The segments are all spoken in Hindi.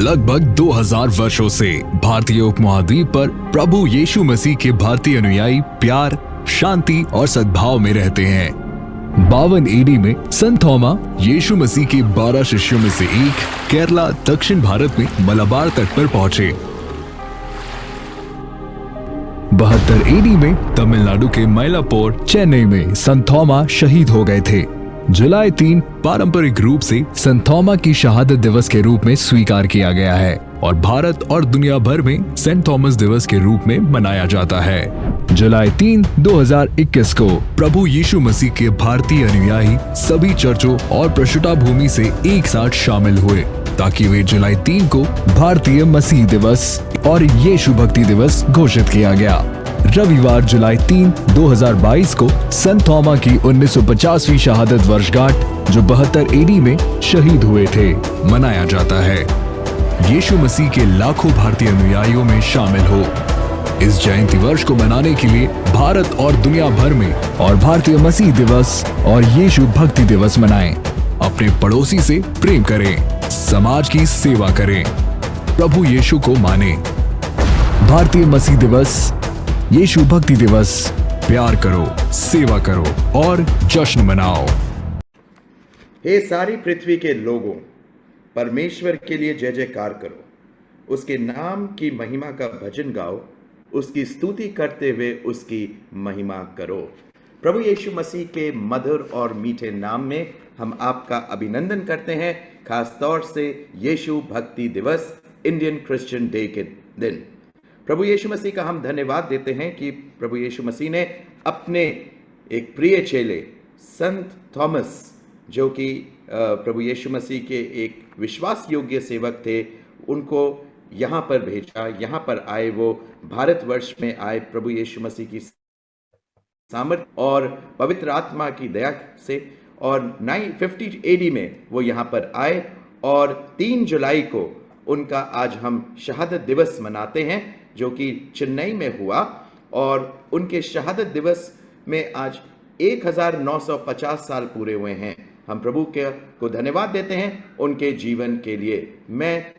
लगभग 2000 वर्षों से भारतीय उपमहाद्वीप पर प्रभु यीशु मसीह के भारतीय अनुयायी प्यार, शांति और सद्भाव में रहते हैं। 52 एडी में संत थॉमा यीशु मसीह के 12 शिष्यों में से एक केरला दक्षिण भारत में मलाबार तट पर पहुंचे। 72 एडी में तमिलनाडु के मयलापुर, चेन्नई में संत थॉमा शहीद हो गए थे। जुलाई 3 पारंपरिक रूप से संत थॉमा की शहादत दिवस के रूप में स्वीकार किया गया है और भारत और दुनिया भर में सेंट थॉमस दिवस के रूप में मनाया जाता है। जुलाई 3, 2021 को प्रभु यीशु मसीह के भारतीय अनुयायी सभी चर्चों और प्रशुता भूमि से एक साथ शामिल हुए ताकि वे जुलाई 3 को भारतीय मसीह दिवस और यीशु भक्ति दिवस घोषित किया गया। रविवार जुलाई 3, 2022 को संत थॉमा की 1950वीं शहादत वर्षगांठ जो 72 एडी में शहीद हुए थे मनाया जाता है। यीशु मसीह के लाखों भारतीय अनुयायियों में शामिल हो। इस जयंती वर्ष को मनाने के लिए भारत और दुनिया भर में और भारतीय मसीह दिवस और यीशु भक्ति दिवस मनाएं। अपने पड़ोसी से प्रेम करें, समाज की सेवा करें, प्रभु यीशु को माने। भारतीय मसीह दिवस, यीशु भक्ति दिवस, प्यार करो, सेवा करो और जश्न मनाओ। हे सारी पृथ्वी के लोगों, परमेश्वर के लिए जय जयकार करो, उसके नाम की महिमा का भजन गाओ, उसकी स्तुति करते हुए उसकी महिमा करो। प्रभु यीशु मसीह के मधुर और मीठे नाम में हम आपका अभिनंदन करते हैं, खास तौर से यीशु भक्ति दिवस, इंडियन क्रिश्चियन डे के दिन। प्रभु यीशु मसीह का हम धन्यवाद देते हैं कि प्रभु यीशु मसीह ने अपने एक प्रिय चेले संत थॉमस, जो कि प्रभु यीशु मसीह के एक विश्वास योग्य सेवक थे, उनको यहाँ पर भेजा, यहाँ पर आए, वो भारतवर्ष में आए प्रभु यीशु मसीह की सामर्थ और पवित्र आत्मा की दया से, और 950 एडी में वो यहाँ पर आए और 3 जुलाई को उनका आज हम शहादत दिवस मनाते हैं जो कि चेन्नई में हुआ। और उनके शहादत दिवस में आज 1950 साल पूरे हुए हैं। हम प्रभु को धन्यवाद देते हैं उनके जीवन के लिए। मैं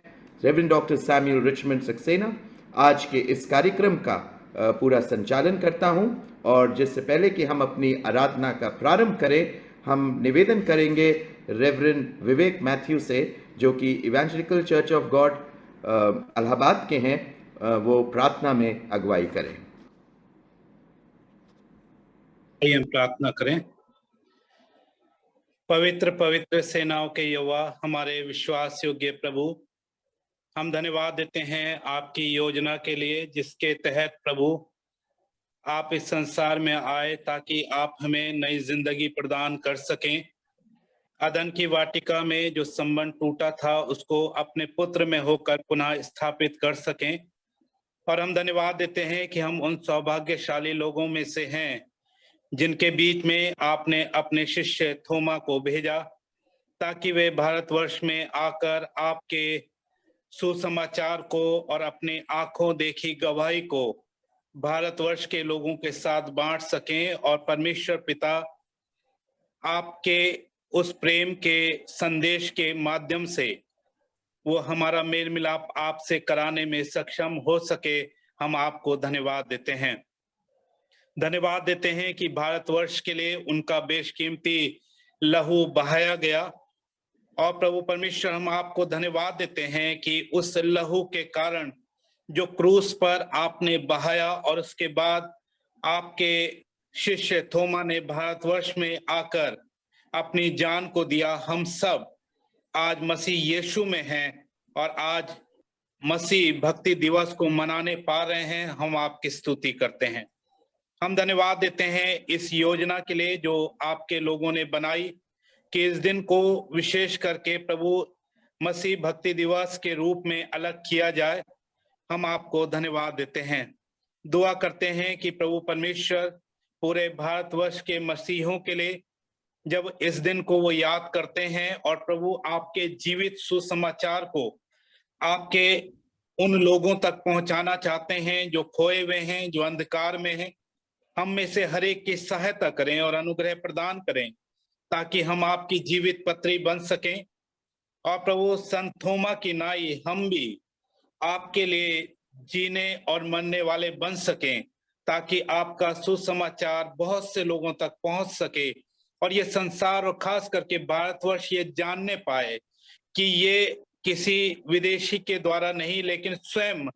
reverend doctor Samuel Richmond Saxena आज के इस कार्यक्रम का पूरा संचालन करता हूं, और जिससे पहले कि हम अपनी आराधना का प्रारंभ करें, हम निवेदन करेंगे रेवरेंड विवेक मैथ्यू से, जो कि evangelical church of God Allahabad के हैं, वो प्रार्थना में अगुवाई करें। हम प्रार्थना करें। पवित्र पवित्र सेनाओं के यहोवा, हमारे विश्वास योग्य प्रभु, हम धन्यवाद देते हैं आपकी योजना के लिए, जिसके तहत प्रभु आप इस संसार में आए ताकि आप हमें नई जिंदगी प्रदान कर सकें। अदन की वाटिका में जो संबंध टूटा था उसको अपने पुत्र में होकर पुनः स्थापित कर सकें। और हम धन्यवाद देते हैं कि हम उन सौभाग्यशाली लोगों में से हैं जिनके बीच में आपने अपने शिष्य थोमा को भेजा ताकि वे भारतवर्ष में आकर आपके सुसमाचार को और अपने आंखों देखी गवाही को भारतवर्ष के लोगों के साथ बांट सकें, और परमेश्वर पिता आपके उस प्रेम के संदेश के माध्यम से वो हमारा मेल मिलाप आपसे कराने में सक्षम हो सके। हम आपको धन्यवाद देते हैं। धन्यवाद देते हैं कि भारतवर्ष के लिए उनका बेशकीमती लहू बहाया गया, और प्रभु परमेश्वर हम आपको धन्यवाद देते हैं कि उस लहू के कारण जो क्रूस पर आपने बहाया और उसके बाद आपके शिष्य थोमा ने भारतवर्ष में आकर अपनी जान को दिया, हम सब आज मसीह यीशु में हैं और आज मसीह भक्ति दिवस को मनाने पा रहे हैं। हम आपकी स्तुति करते हैं। हम धन्यवाद देते हैं इस योजना के लिए जो आपके लोगों ने बनाई कि इस दिन को विशेष करके प्रभु मसीह भक्ति दिवस के रूप में अलग किया जाए। हम आपको धन्यवाद देते हैं। दुआ करते हैं कि प्रभु परमेश्वर पूरे भारतवर्ष के मसीहों के लिए जब इस दिन को वो याद करते हैं और प्रभु आपके जीवित सुसमाचार को आपके उन लोगों तक पहुंचाना चाहते हैं जो खोए हुए हैं, जो अंधकार में हैं, हम में से हर एक की सहायता करें और अनुग्रह प्रदान करें ताकि हम आपकी जीवित पत्री बन सकें और प्रभु संत थोमा की नाई हम भी आपके लिए जीने और मरने वाले बन सकें, ताकि आपका सुसमाचार बहुत से लोगों तक पहुंच सके और ये संसार और खास करके भारतवर्ष ये जानने पाए कि ये किसी विदेशी के द्वारा नहीं, लेकिन स्वयं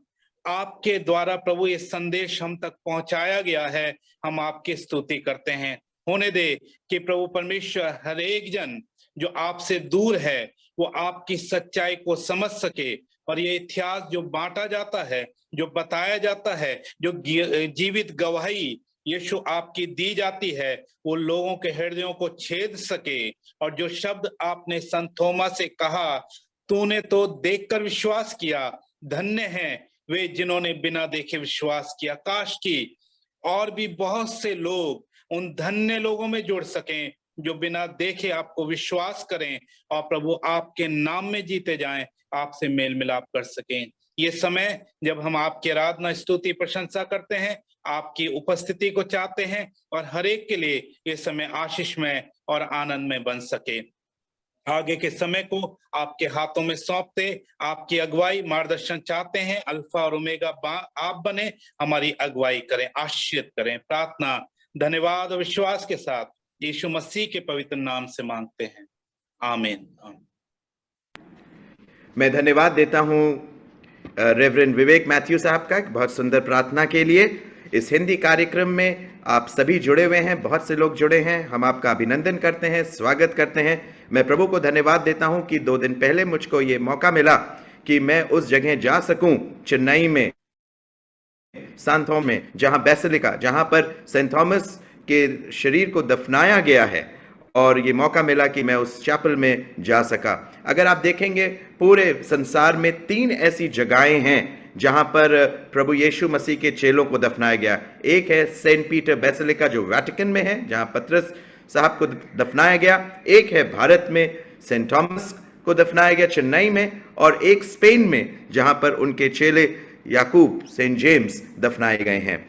आपके द्वारा प्रभु ये संदेश हम तक पहुंचाया गया है। हम आपकी स्तुति करते हैं। होने दे कि प्रभु परमेश्वर हर एक जन जो आपसे दूर है वो आपकी सच्चाई को समझ सके, और ये इतिहास जो बांटा जाता है, जो बताया जाता है, जो जीवित गवाही यीशु आपकी दी जाती है, वो लोगों के हृदयों को छेद सके। और जो शब्द आपने संत थोमा से कहा, तूने तो देखकर विश्वास किया, धन्य हैं वे जिन्होंने बिना देखे विश्वास किया। काश की और भी बहुत से लोग उन धन्य लोगों में जुड़ सकें जो बिना देखे आपको विश्वास करें और प्रभु आपके नाम में जीते जाएं, आपसे मेल मिलाप कर सकें। ये समय जब हम आपकी आराधना, स्तुति, प्रशंसा करते हैं, आपकी उपस्थिति को चाहते हैं, और हर एक के लिए ये समय आशीषमय और आनंद में बन सके। आगे के समय को आपके हाथों में सौंपते, आपकी अगुवाई, मार्गदर्शन चाहते हैं। अल्फा और ओमेगा आप बने, हमारी अगुवाई करें, आशीर्वाद करें। प्रार्थना धन्यवाद और विश्वास के साथ यीशु मसीह के पवित्र नाम से मांगते हैं, आमीन। मैं धन्यवाद देता हूं रेवरेंड विवेक मैथ्यू साहब का बहुत सुंदर प्रार्थना के लिए। इस हिंदी कार्यक्रम में आप सभी जुड़े हुए हैं, बहुत से लोग जुड़े हैं। हम आपका अभिनंदन करते हैं, स्वागत करते हैं। मैं प्रभु को धन्यवाद देता हूं कि 2 दिन पहले मुझको ये मौका मिला कि मैं उस जगह जा सकूं, चेन्नई में, सान थॉमस में, जहां बेसिलिका, जहां पर सेंट थॉमस के शरीर को दफनाया गया है, और ये मौका मिला कि मैं उस चैपल में जा सका। अगर आप देखेंगे पूरे संसार में 3 ऐसी जगहें हैं जहां पर प्रभु यीशु मसीह के चेलों को दफनाया गया। एक है सेंट पीटर बेसिलिका जो वेटिकन में है, जहां पतरस साहब को दफनाया गया। एक है भारत में सेंट थॉमस को दफनाया गया चेन्नई में, और एक स्पेन में जहां पर उनके चेले याकूब, सेंट जेम्स दफनाए गए हैं।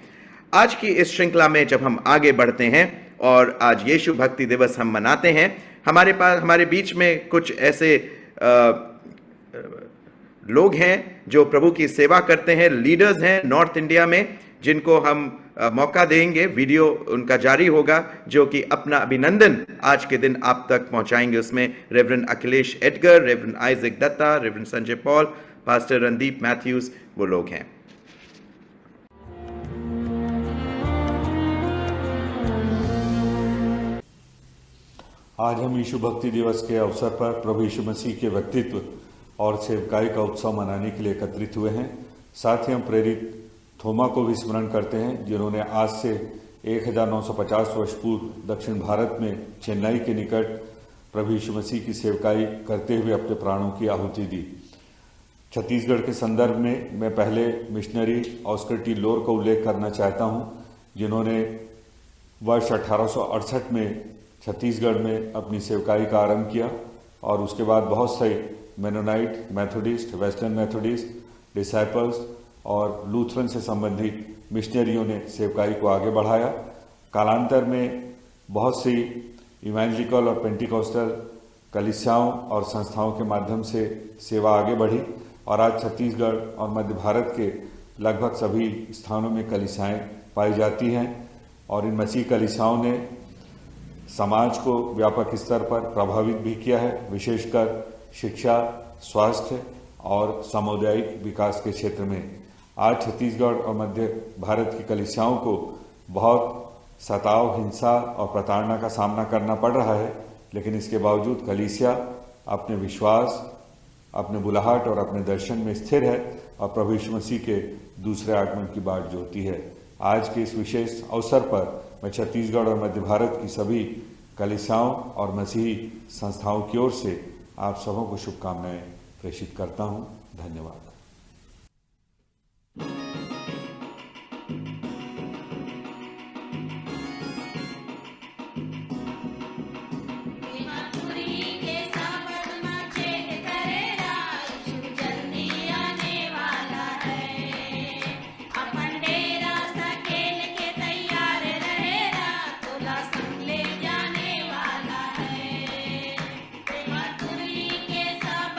आज की इस श्रृंखला में जब हम आगे बढ़ते हैं और आज यीशु भक्ति दिवस हम मनाते हैं, हमारे बीच में कुछ ऐसे लोग हैं जो प्रभु की सेवा करते हैं, लीडर्स हैं नॉर्थ इंडिया में, जिनको हम मौका देंगे। वीडियो उनका जारी होगा जो कि अपना अभिनंदन आज के दिन आप तक पहुंचाएंगे। उसमें reverend Akhilesh Edgar, reverend Isaac Datta, reverend Sanjay Paul, pastor Randeep Matthews, वो लोग हैं। आज हम यीशु भक्ति दिवस के अवसर पर प्रभु यीशु मसीह के व्यक्तित्व और सेवकाई का उत्सव मनाने के लिए एकत्रित हुए हैं। साथ ही हम प्रेरित थोमा को भी स्मरण करते हैं, जिन्होंने आज से 1950 वर्ष पूर्व दक्षिण भारत में चेन्नई के निकट प्रभु यीशु मसीह की सेवकाई करते हुए अपने प्राणों की आहुति दी। छत्तीसगढ़ के संदर्भ में मैं पहले मिशनरी ऑस्कर टी लोर का उल्लेख करना चाहता हूं, जिन्होंने वर्ष 1868 में छत्तीसगढ़ में अपनी सेवकाई का आरंभ किया, और उसके बाद बहुत से Mennonite, Methodist, western Methodist, disciples और लूथरन से संबंधित मिशनरियों ने सेवकाई को आगे बढ़ाया। कालांतर में बहुत सी इवेंजेलिकल और पेंटिकॉस्टल कलीसियाओं और संस्थाओं के माध्यम से सेवा आगे बढ़ी, और आज छत्तीसगढ़ और मध्य भारत के लगभग सभी स्थानों में कलीसियाएं पाई जाती हैं। और इन मसीह कलीसियाओं ने समाज को व्यापक स्तर पर प्रभावित भी किया है, विशेषकर शिक्षा, स्वास्थ्य और सामुदायिक विकास के क्षेत्र में। आज छत्तीसगढ़ और मध्य भारत की कलीसियाओं को बहुत सताव, हिंसा और प्रताड़ना का सामना करना पड़ रहा है, लेकिन इसके बावजूद कलीसिया अपने विश्वास, अपने बुलाहट और अपने दर्शन में स्थिर है और प्रभु यीशु मसीह के दूसरे आगमन की बाट जोहती है। आज के इस विशेष अवसर पर मैं छत्तीसगढ़ और मध्य भारत की सभी कलीसियाओं और मसीही संस्थाओं की ओर से आप सबों को शुभकामनाएं प्रेषित करता हूं। धन्यवाद। के सब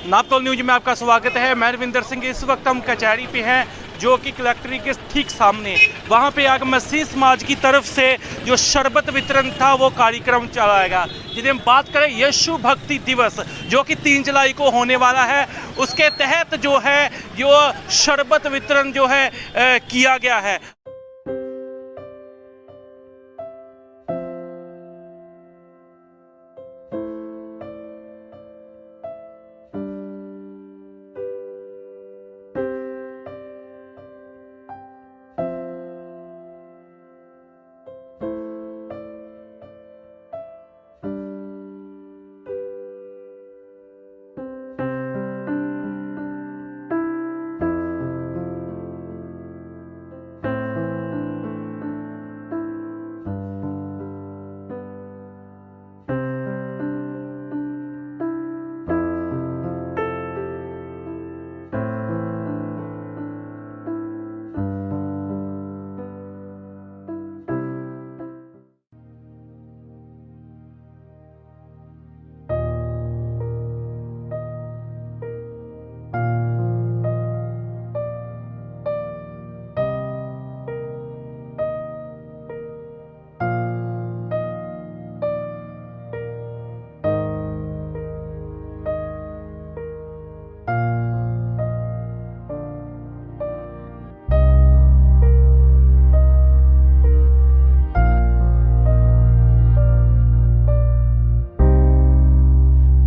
नापतोल न्यूज में आपका स्वागत है। मैं रविंदर सिंह। इस वक्त हम कचहरी पे हैं, जो कि कलेक्ट्रेट के ठीक सामने। वहाँ पे आगे मसीह समाज की तरफ से जो शरबत वितरण था वो कार्यक्रम चलाएगा। यदि हम बात करें यीशु भक्ति दिवस जो कि 3 जुलाई को होने वाला है, उसके तहत जो है जो शरबत वितरण जो है किया गया है।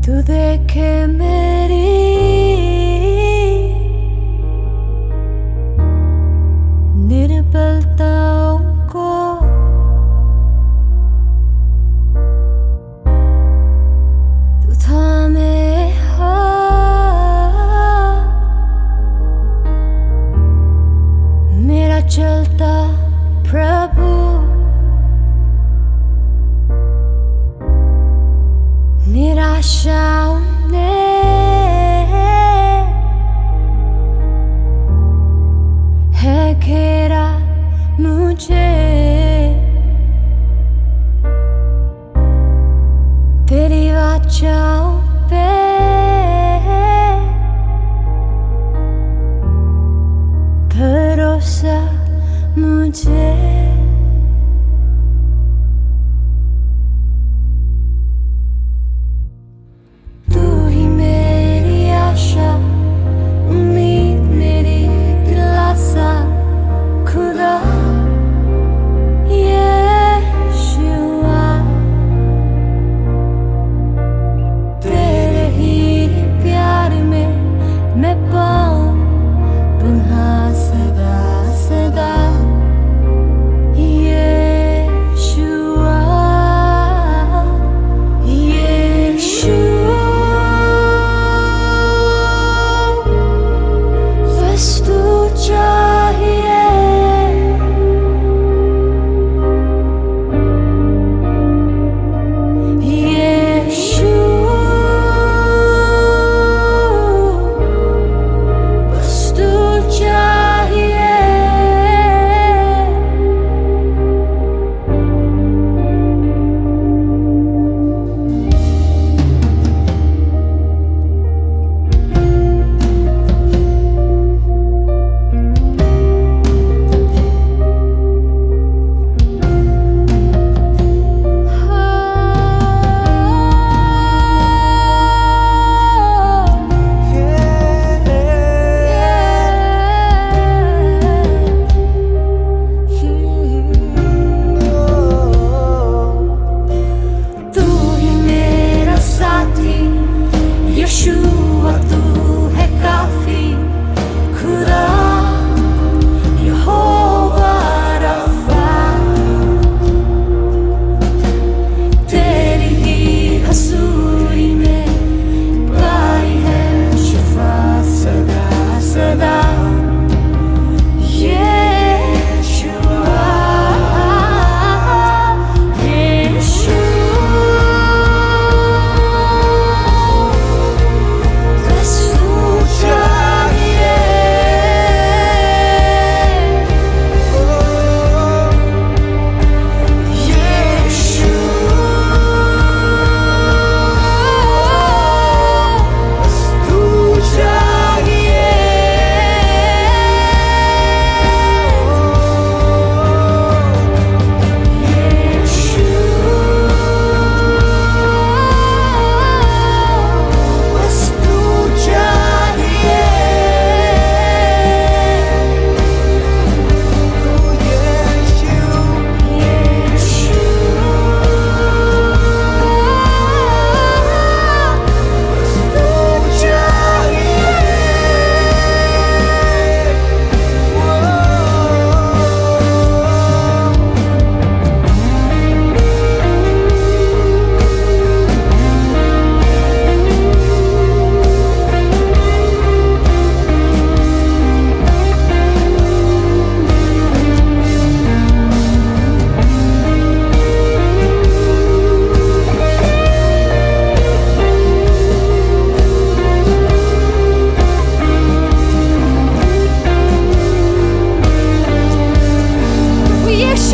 तू देखे मेरी निर्बलताओं को, तू थामे हाथ मेरा चलता प्रभु। निराशाओं ने है घेरा मुझे, तेरी वाचाओं पे भरोसा मुझे। मैं पुनः सदा सदा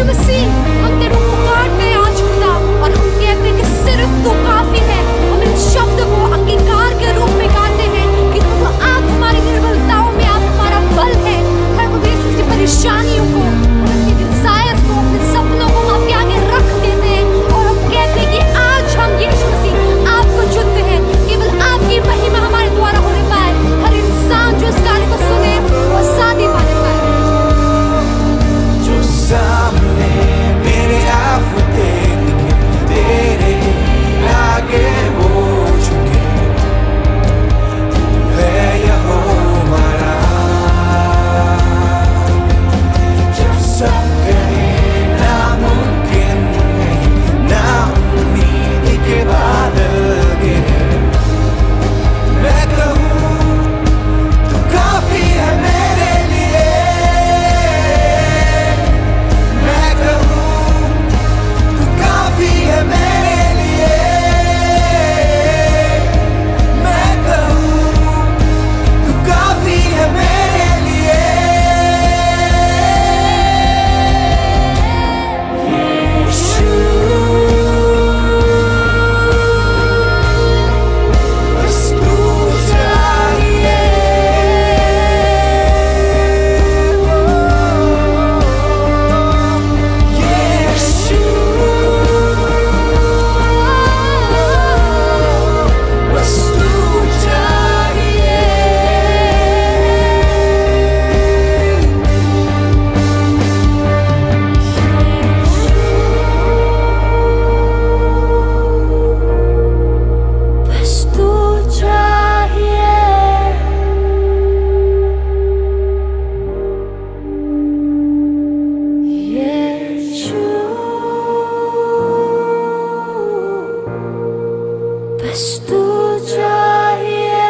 मसीह, हम तेरे को पुकारते हैं आज खुदा, और हम कहते हैं कि सिर्फ तू काफी है। हम इन शब्द को अंगीकार के रूप में गाते हैं कि प्रभु आप हमारी निर्बलताओं में आप हमारा बल है। हर प्रभु यीशु की परेशानियों को, अपने डिजायर्स को, अपने सपनों को आपके आगे रख देते हैं, और हम कहते हैं कि आज हम यीशु मसीह आपको चुनते हैं। केवल आपकी महिमा हमारे द्वारा होने पाए, हर इंसान जो इस कार्य को सुने वो शादी पाने पाए। जो सामने मेरे आफते तेरे आगे वो झुके, तू है यहोवा राह। जब सब कहे नामुमकिन है, नाउम्मीद के बादल गिरे, मैं कहूँ तू काफी है मेरे लिए। मैं कहूँ तू काफी है मेरे लिए। मैं कहूँ तू काफी है मेरे लिए। यीशु, बस तू चाहिए। यीशु, बस तू चाहिए। बस तू चाहिए। यीशु, बस तू चाहिए।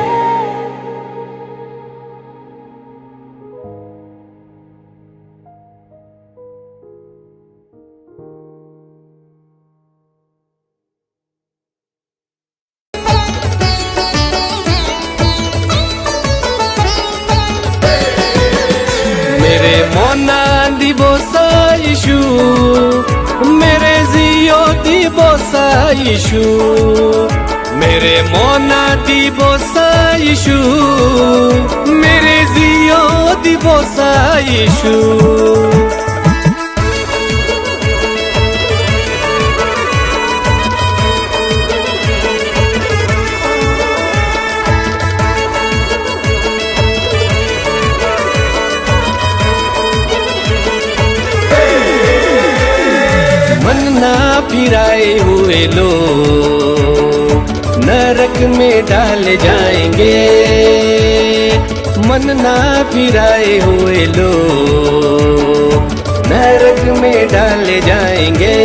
मेरे मोना दी बोसा यीशु, मेरे जियो दी बोसा यीशु, मेरे मोना दी बोसा यीशु, मेरे जियो दी बोसा यीशु। मन ना फिराए हुए लोग नरक में डाले जाएंगे। मन ना फिराए हुए लोग नरक में डाले जाएंगे।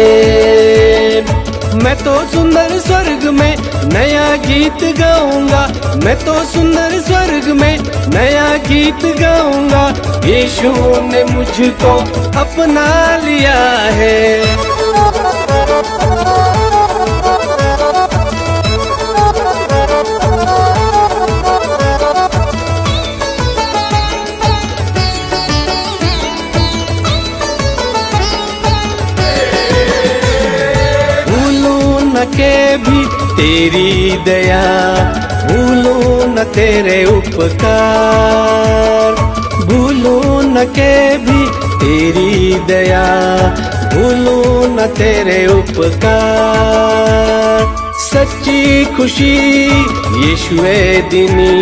मैं तो सुंदर स्वर्ग में नया गीत गाऊंगा, मैं तो सुंदर स्वर्ग में नया गीत गाऊंगा। यीशु ने मुझको अपना लिया है। भूलूं न के भी तेरी दया, भूलूं न तेरे उपकार, भूलूं न के भी तेरी दया, भूलूं न तेरे उपकार। सच्ची खुशी यीशुए दिनी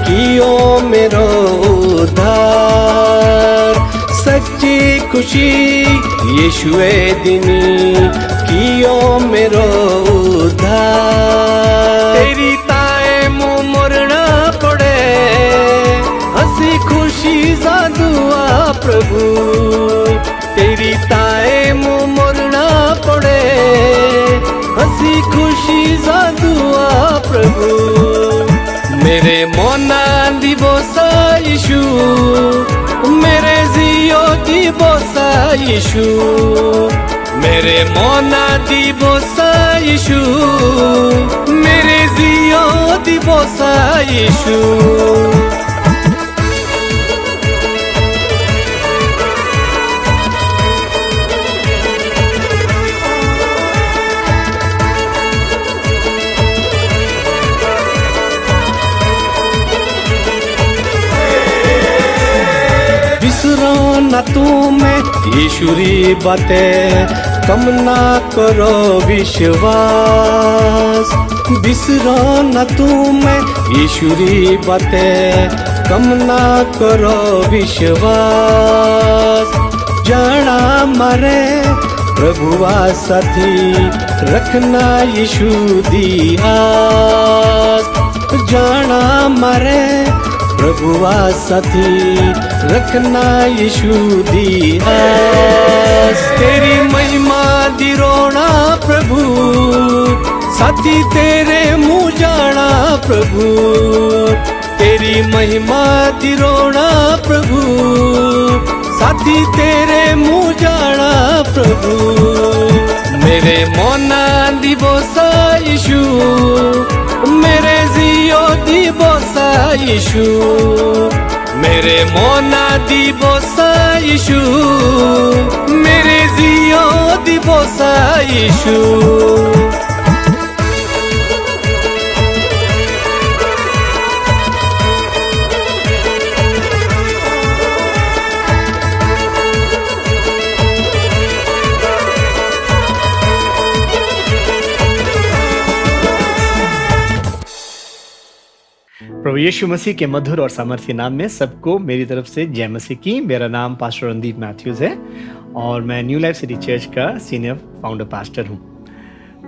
कियो मेरो उद्धार। सच्ची खुशी यीशुए दिनी कियो मेरो उद्धार। तेरी ताए मुँह मोड़ना पड़े, हंसी खुशी जादुआ प्रभु। तेरी ताए मुँह मोड़ना पड़े, हंसी खुशी जादुआ प्रभु। मेरे मोना दिवसा यीशु, मेरे जियो दिवसा यीशु, मेरे मोना दिवसा यीशु, मेरे जियो दिवसा यीशु। में यीशुरी बातें कम ना करो विश्वास, बिसरो न तुम्हें यीशुरी बातें कम ना करो विश्वास। जाना मरे प्रभुआ साथी रखना यीशु दी आस, जाना मरे प्रभुआ साथी रखना यीशु दी आस। तेरी महिमा दी रोना प्रभु साथी तेरे मुँह जाना प्रभु, तेरी महिमा दी रोना प्रभु साथी तेरे मुँह जाना प्रभु। मेरे मोना दिवोसा यीशु, मेरे जियो दिवोसा यीशु, मेरे मोना दिवोसा यीशु, मेरे जियो दिवोसा यीशु। प्रभु यीशु मसीह के मधुर और सामर्थ्य नाम में सबको मेरी तरफ से जय मसीह की। मेरा नाम पास्टर रणदीप मैथ्यूज है और मैं न्यू लाइफ सिटी चर्च का सीनियर फाउंडर पास्टर हूँ।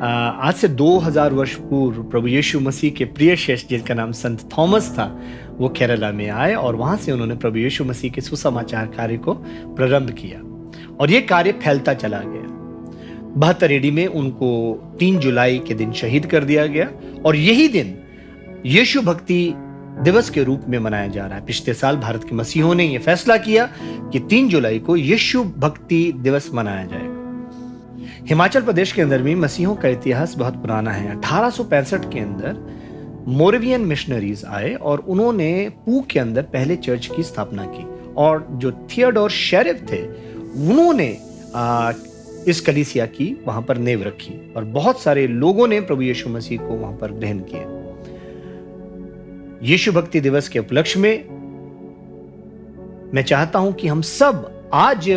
आज से 2000 वर्ष पूर्व प्रभु यीशु मसीह के प्रिय शिष्य जिनका नाम संत थॉमस था, वो केरला में आए और वहाँ से उन्होंने प्रभु यीशु मसीह के सुसमाचार कार्य को प्रारंभ किया और ये कार्य फैलता चला गया। 72 AD में उनको 3 जुलाई के दिन शहीद कर दिया गया और यही दिन यीशु भक्ति दिवस के रूप में मनाया जा रहा है। पिछले साल भारत के मसीहों ने यह फैसला किया कि 3 जुलाई को यीशु भक्ति दिवस मनाया जाएगा। हिमाचल प्रदेश के अंदर भी मसीहों का इतिहास बहुत पुराना है। 1865 के अंदर मोरवियन मिशनरीज आए और उन्होंने पू के अंदर पहले चर्च की स्थापना की और जो थियोडोर शेरिफ थे उन्होंने इस कलीसिया की वहां पर नींव रखी और बहुत सारे लोगों ने प्रभु यीशु मसीह को वहां पर ग्रहण किया। यीशु भक्ति दिवस के उपलक्ष्य में मैं चाहता हूं कि हम सब आज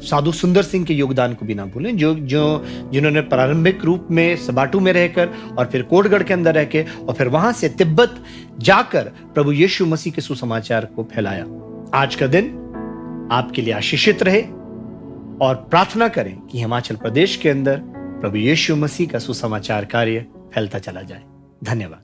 साधु सुंदर सिंह के योगदान को भी ना भूलें, जिन्होंने प्रारंभिक रूप में सबाटू में रहकर और फिर कोटगढ़ के अंदर रहकर और फिर वहां से तिब्बत जाकर प्रभु यीशु मसीह के सुसमाचार को फैलाया। आज का दिन आपके लिए आशीषित रहे और प्रार्थना करें कि हिमाचल प्रदेश के अंदर प्रभु यीशु मसीह का सुसमाचार कार्य फैलता चला जाए। धन्यवाद।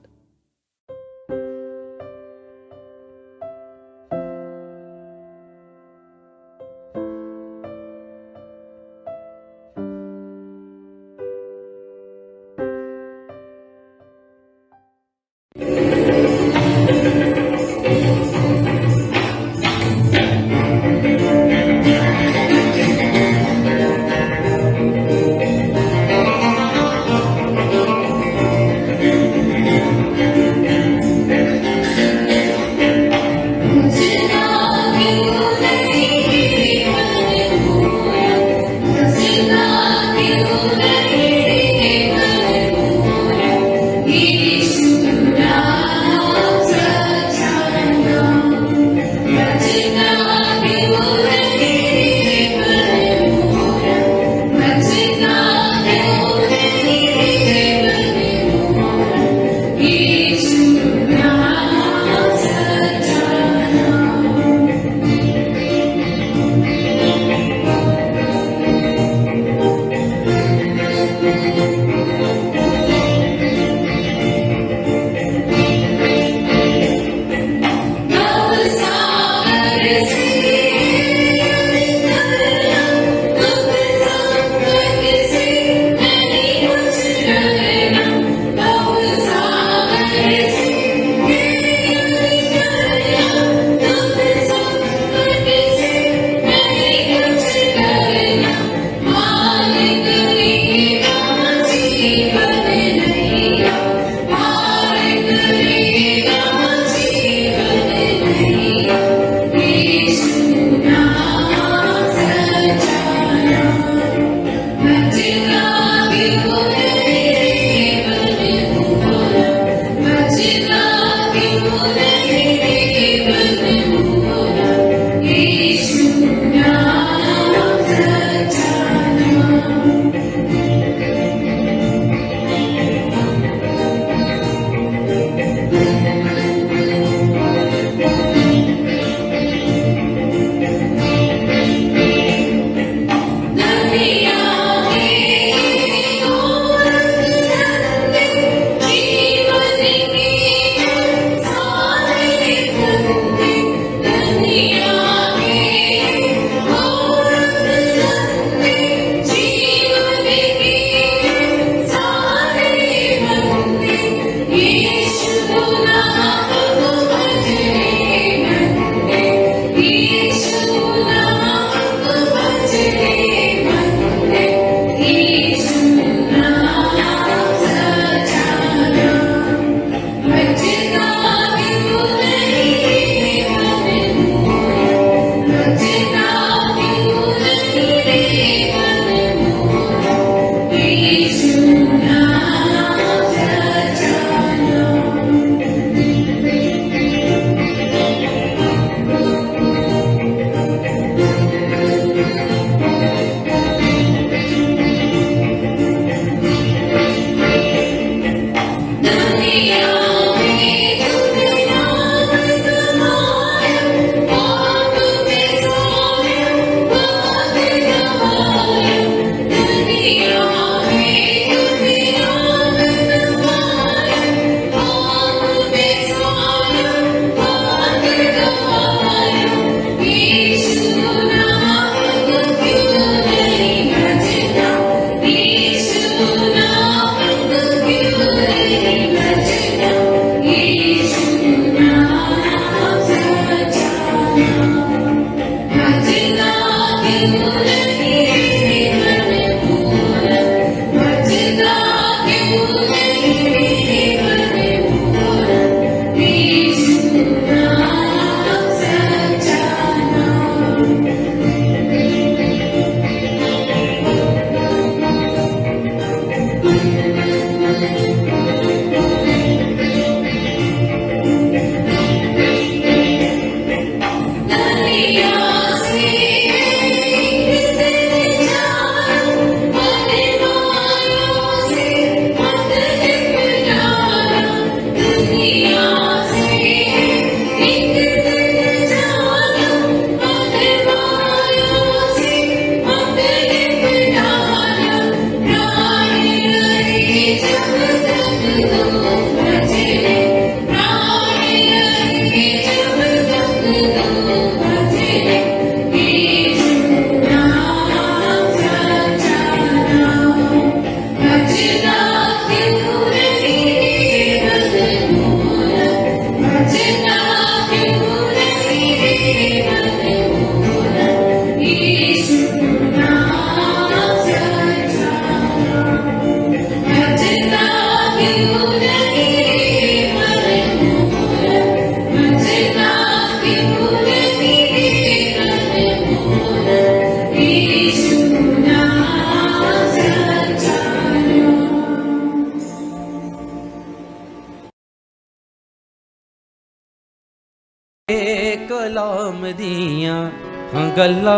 कलाम दियां गल्लां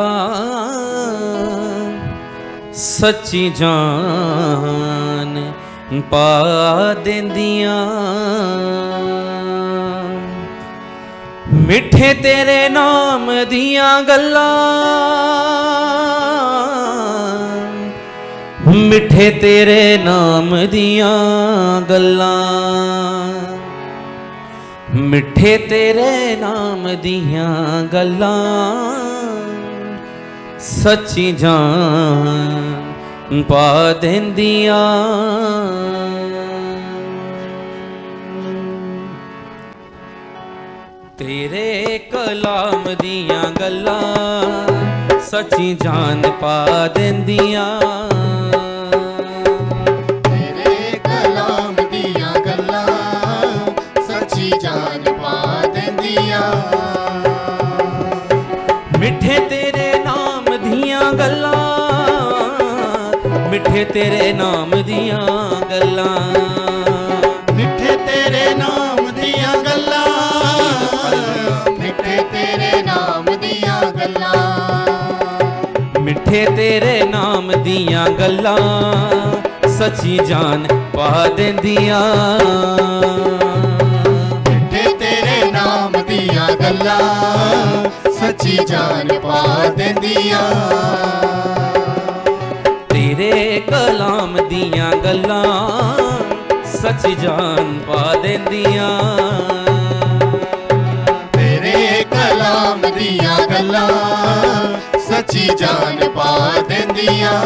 सच्ची जान पा देंदियां। मिठे तेरे नाम दियां गल्लां, मिठे तेरे नाम दियां गल्लां, मिठे तेरे नाम दियां गल्लां सच्ची जान पा देंदियां। तेरे कलाम दियां गल्लां सच्ची जान पा देंदियां। तेरे कलाम दियां गल्लां सच्ची जान पा देंदियां। मिठे तेरे नाम दियां गल्लां, मिठे तेरे नाम दियां गल्लां, मिठे तेरे नाम दियां गल्लां, मिठे तेरे नाम दियां गल्लां, मिठे तेरे नाम दियां गल्लां सच्ची जान पा देंदियां। मिठे तेरे नाम दियां गल्लां सच्ची जान पा देंदियां। तेरे कलाम दियां गल्लां सच्ची जान पा देंदियां। तेरे कलाम दियां गल्लां सच्ची जान पा देंदियां।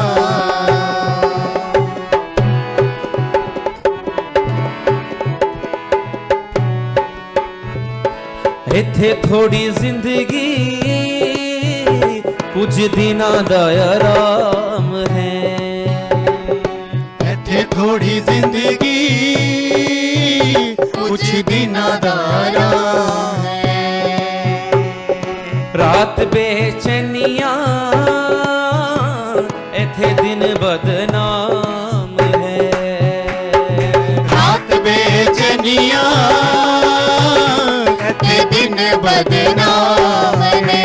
इत्थे थोड़ी जिंदगी कुछ दिना दा आराम है। इत्थे थोड़ी जिंदगी कुछ दिना दा आराम है। रात बेचैनियां इत्थे दिन बदनाम है। रात बेचैनियां दिन बदनाम ने।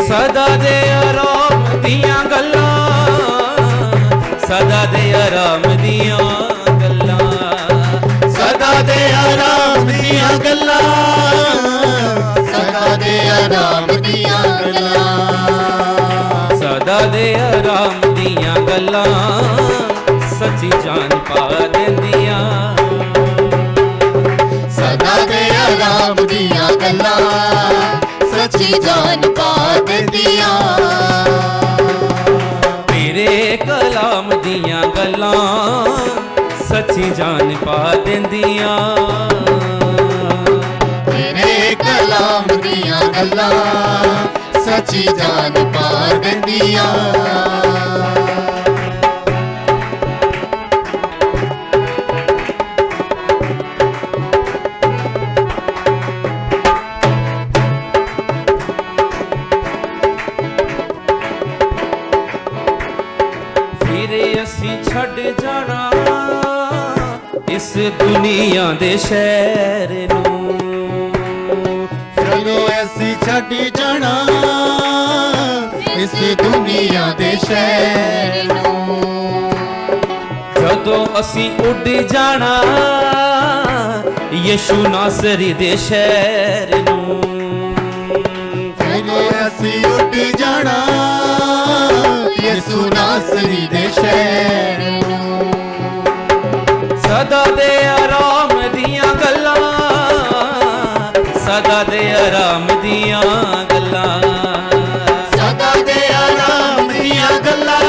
सदा दे आराम दियां गल्लां, सदा दे आराम दियां गल्लां, सदा दे आराम दियां गल्लां, सदा दे आराम दियां गल्लां, सदा दे आराम दियां गल्लां सच्ची जान पा देंदियां। सदा दे आराम दियां गल्लां सच्ची जान पा देंदियां। तेरे कलाम दियां गल्लां सच्ची जान पा देंदियां। तेरे कलाम दियां गल्लां सच्ची जान पा देंदियां। छड़ जाना इस दुनिया दे शहर नूं, चलो ऐसी छड़ जाना इस दुनिया दे शहर नूं। जदों असी उड़ जाना यीशु नासरी दे शहर नूं। चलो ऐसी उड़ जाना यीशु नासरी दे शहर नूं। सदा दे आराम दियां गल्लां, सदा दे आराम दियां गल्लां, सदा दे आराम दियां गल्लां,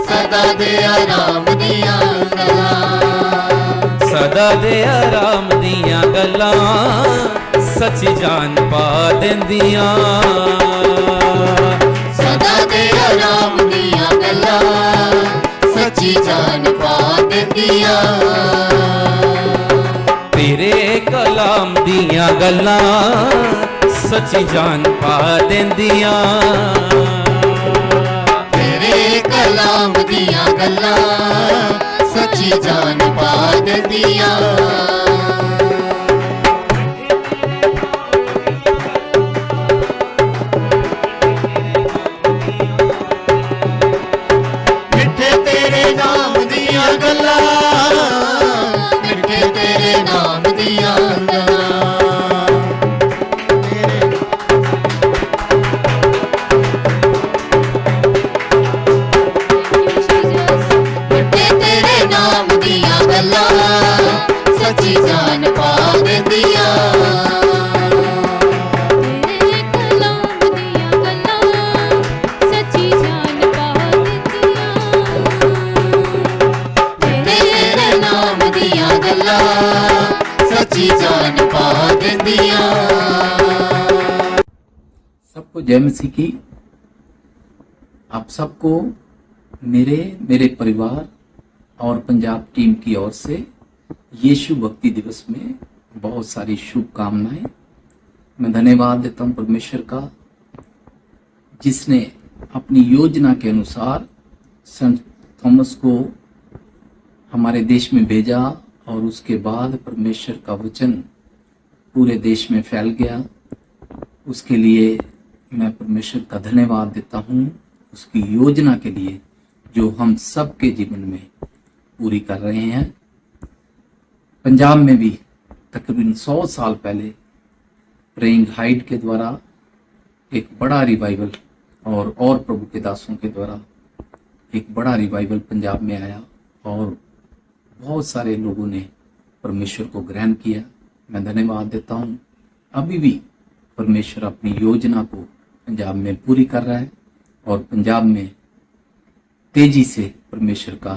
सदा दे आराम दियां गल्लां, सदा दे आराम दियां गल्लां सच्ची जान पा देंदियां। सदा दे आराम दियां गल्लां सच्ची जान पा देंदियां। तेरे कलाम दियां गल्लां सच्ची जान पा देंदियां। तेरे कलाम दियां गल्लां सच्ची जान पा देंदियां। जय मसीह की। आप सबको मेरे परिवार और पंजाब टीम की ओर से यीशु भक्ति दिवस में बहुत सारी शुभकामनाएं। मैं धन्यवाद देता हूं परमेश्वर का, जिसने अपनी योजना के अनुसार संत थॉमस को हमारे देश में भेजा और उसके बाद परमेश्वर का वचन पूरे देश में फैल गया। उसके लिए मैं परमेश्वर का धन्यवाद देता हूं, उसकी योजना के लिए जो हम सबके जीवन में पूरी कर रहे हैं। पंजाब में भी तकरीबन 100 साल पहले प्रेइंग हाइट के द्वारा एक बड़ा रिवाइवल और प्रभु के दासों के द्वारा एक बड़ा रिवाइवल पंजाब में आया और बहुत सारे लोगों ने परमेश्वर को ग्रहण किया। मैं धन्यवाद देता हूं। अभी भी परमेश्वर अपनी योजना को पंजाब में पूरी कर रहा है और पंजाब में तेजी से परमेश्वर का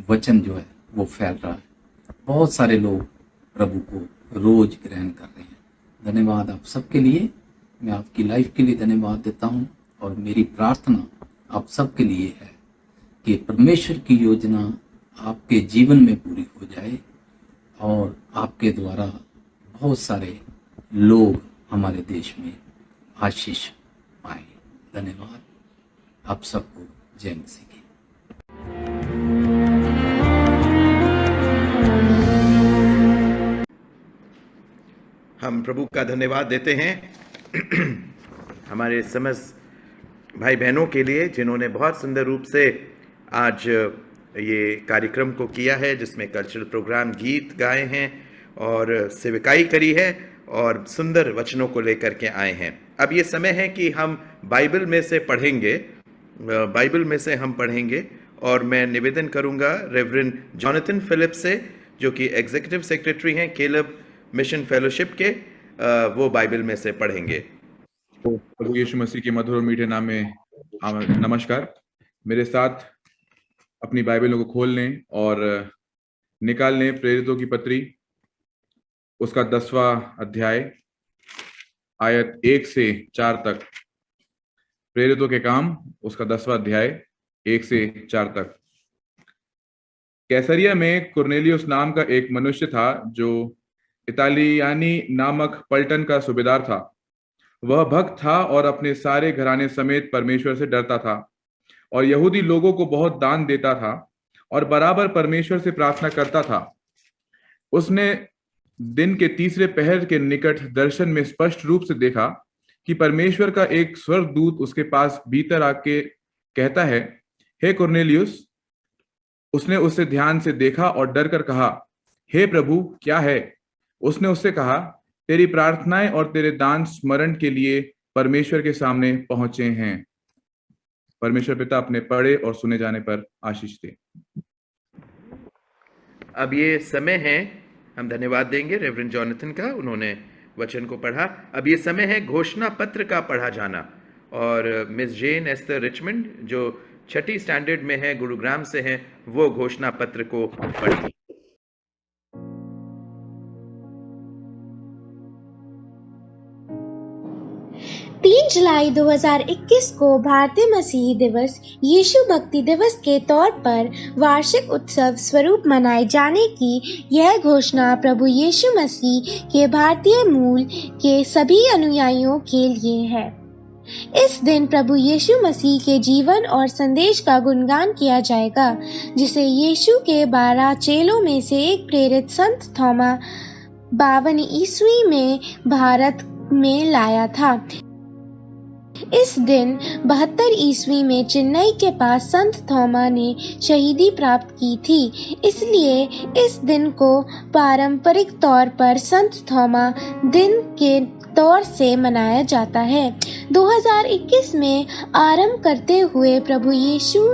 वचन जो है वो फैल रहा है। बहुत सारे लोग प्रभु को रोज ग्रहण कर रहे हैं। धन्यवाद आप सबके लिए। मैं आपकी लाइफ के लिए धन्यवाद देता हूं और मेरी प्रार्थना आप सबके लिए है कि परमेश्वर की योजना आपके जीवन में पूरी हो जाए और आपके द्वारा बहुत सारे लोग हमारे देश में आशीष पाए। धन्यवाद आप सबको। जय मसीह की। हम प्रभु का धन्यवाद देते हैं हमारे समस्त भाई बहनों के लिए, जिन्होंने बहुत सुंदर रूप से आज ये कार्यक्रम को किया है, जिसमें कल्चरल प्रोग्राम, गीत गाए हैं और सेविकाई करी है और सुंदर वचनों को लेकर के आए हैं। अब ये समय है कि हम बाइबल में से पढ़ेंगे और मैं निवेदन करूंगा रेवरेंड जॉनथन फिलिप से, जो कि एग्जीक्यूटिव सेक्रेटरी हैं केलब मिशन फेलोशिप के। वो बाइबल में से पढ़ेंगे। प्रभु यीशु मसीह के मधुर और मीठे नाम में नमस्कार। मेरे साथ अपनी बाइबलों को खोल लें और निकाल लें प्रेरितों की पत्री, उसका 10वां अध्याय, आयत 1 से 4 तक। प्रेरितों के काम, उसका 10वां अध्याय 1 से 4 तक। कैसरिया में कुरनेलियुस नाम का एक मनुष्य था जो इतालियानी नामक पलटन का सूबेदार था। वह भक्त था और अपने सारे घराने समेत परमेश्वर से डरता था और यहूदी लोगों को बहुत दान देता था और बराबर परमेश्वर से प्रार्थना करता था। उसने दिन के तीसरे पहर के निकट दर्शन में स्पष्ट रूप से देखा कि परमेश्वर का एक स्वर्गदूत उसके पास भीतर आके कहता है, हे कुरनेलियुस। उसने उसे ध्यान से देखा और डर कर कहा, हे प्रभु, क्या है? उसने उससे कहा, तेरी प्रार्थनाएं और तेरे दान स्मरण के लिए परमेश्वर के सामने पहुंचे हैं। परमेश्वर पिता अपने पढ़े और सुने जाने पर आशीष दे। अब ये समय है, हम धन्यवाद देंगे रेवरेंड जॉनथन का, उन्होंने वचन को पढ़ा। अब ये समय है घोषणा पत्र का पढ़ा जाना और मिस जेन एस्थर रिचमंड, जो 6ठी स्टैंडर्ड में है, गुरुग्राम से हैं, वो घोषणा पत्र को पढ़ेंगी। 3 जुलाई 2021 को भारतीय मसीही दिवस यीशु भक्ति दिवस के तौर पर वार्षिक उत्सव स्वरूप मनाए जाने की यह घोषणा प्रभु यीशु मसीह के भारतीय मूल के सभी अनुयायियों के लिए है। इस दिन प्रभु यीशु मसीह के जीवन और संदेश का गुणगान किया जाएगा, जिसे यीशु के 12 चेलों में से एक प्रेरित संत थोमा 52 ईस्वी में भारत में लाया था। इस दिन 72 ईस्वी में चेन्नई के पास संत थोमा ने शहीदी प्राप्त की थी। इसलिए इस दिन को पारंपरिक तौर पर संत थोमा दिन के तौर से मनाया जाता है। 2021 में आरंभ करते हुए प्रभु यीशु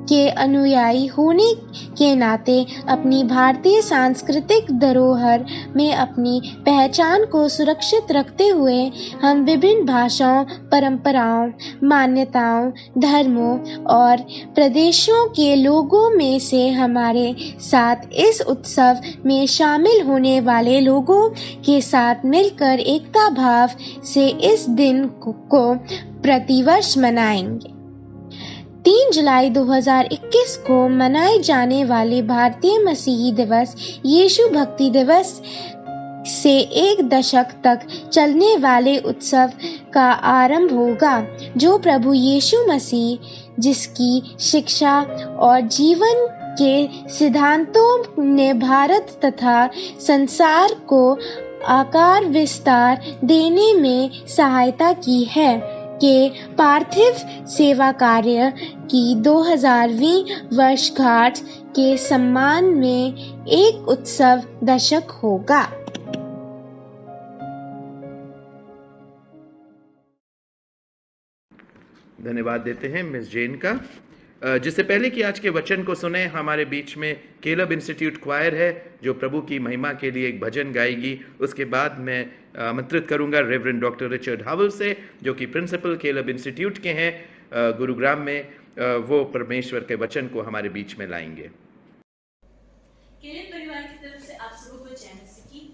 के अनुयायी होने के नाते अपनी भारतीय सांस्कृतिक धरोहर में अपनी पहचान को सुरक्षित रखते हुए हम विभिन्न भाषाओं, परंपराओं, मान्यताओं, धर्मों और प्रदेशों के लोगों में से हमारे साथ इस उत्सव में शामिल होने वाले लोगों के साथ मिलकर एकता भाव से इस दिन को प्रतिवर्ष मनाएंगे। 3 जुलाई 2021 को मनाए जाने वाले भारतीय मसीही दिवस यीशु भक्ति दिवस से 1 दशक तक चलने वाले उत्सव का आरंभ होगा, जो प्रभु यीशु मसीह जिसकी शिक्षा और जीवन के सिद्धांतों ने भारत तथा संसार को आकार विस्तार देने में सहायता की है, के पार्थिव सेवा कार्य की 2000वीं वर्षगांठ के सम्मान में एक उत्सव दशक होगा। धन्यवाद देते हैं मिस जैन का। जिससे पहले कि आज के वचन को सुने, हमारे बीच में केलब इंस्टीट्यूट क्वायर है जो प्रभु की महिमा के लिए एक भजन गाएगी। उसके बाद मैं आमंत्रित करूंगा रेवरेंड डॉक्टर रिचर्ड हावल से, जो कि प्रिंसिपल केलब इंस्टीट्यूट के हैं गुरुग्राम में। वो परमेश्वर के वचन को हमारे बीच में लाएंगे। केलब परिवार की तरफ से आप सबको जय मसीह की।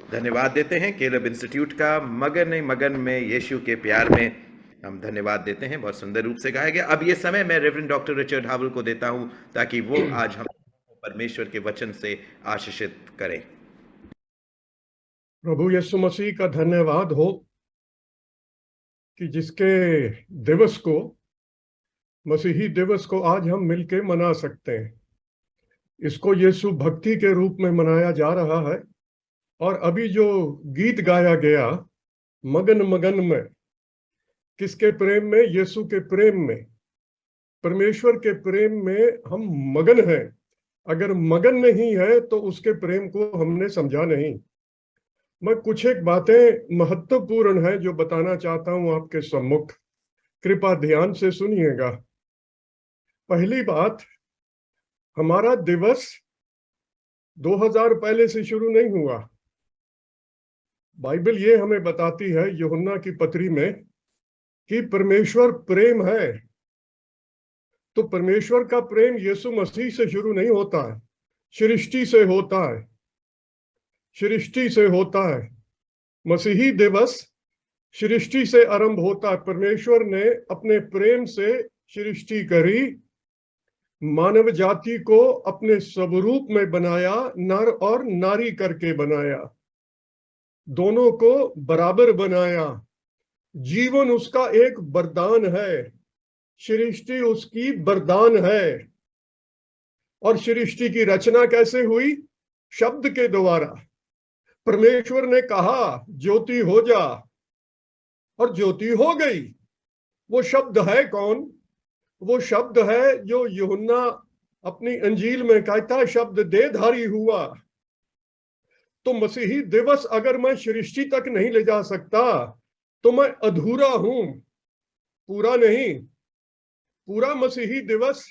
धन्यवाद देते हैं केलब इंस्टीट्यूट का मगन में यीशु के प्यार में हम धन्यवाद देते हैं। बहुत सुंदर रूप से गाया गया। अब ये समय मैं रेवरेंड डॉक्टर रिचर्ड हावल को देता हूं ताकि वो आज हम परमेश्वर के वचन से आशीषित करें। प्रभु यीशु मसीह का धन्यवाद हो कि जिसके दिवस को, मसीही दिवस को आज हम मिलके मना सकते हैं। इसको यीशु भक्ति के रूप में मनाया जा रहा है। और अभी जो गीत गाया गया मगन में, किसके प्रेम में? यीशु के प्रेम में, परमेश्वर के प्रेम में हम मगन हैं। अगर मगन नहीं है तो उसके प्रेम को हमने समझा नहीं। मैं कुछ एक बातें महत्वपूर्ण है जो बताना चाहता हूं आपके सम्मुख, कृपा ध्यान से सुनिएगा। पहली बात, हमारा दिवस 2000 पहले से शुरू नहीं हुआ। बाइबल ये हमें बताती है यूहन्ना की पत्री में कि परमेश्वर प्रेम है। तो परमेश्वर का प्रेम यीशु मसीह से शुरू नहीं होता है, सृष्टि से होता है, सृष्टि से होता है। मसीही दिवस सृष्टि से आरंभ होता है। परमेश्वर ने अपने प्रेम से सृष्टि करी, मानव जाति को अपने स्वरूप में बनाया, नर और नारी करके बनाया, दोनों को बराबर बनाया। जीवन उसका एक वरदान है, सृष्टि उसकी वरदान है। और सृष्टि की रचना कैसे हुई? शब्द के द्वारा। परमेश्वर ने कहा ज्योति हो जा, और ज्योति हो गई। वो शब्द है कौन? वो शब्द है जो यूहन्ना अपनी अंजील में कहता है, शब्द देहधारी हुआ। तो मसीही दिवस अगर मैं सृष्टि तक नहीं ले जा सकता तो मैं अधूरा हूं, पूरा नहीं। पूरा मसीही दिवस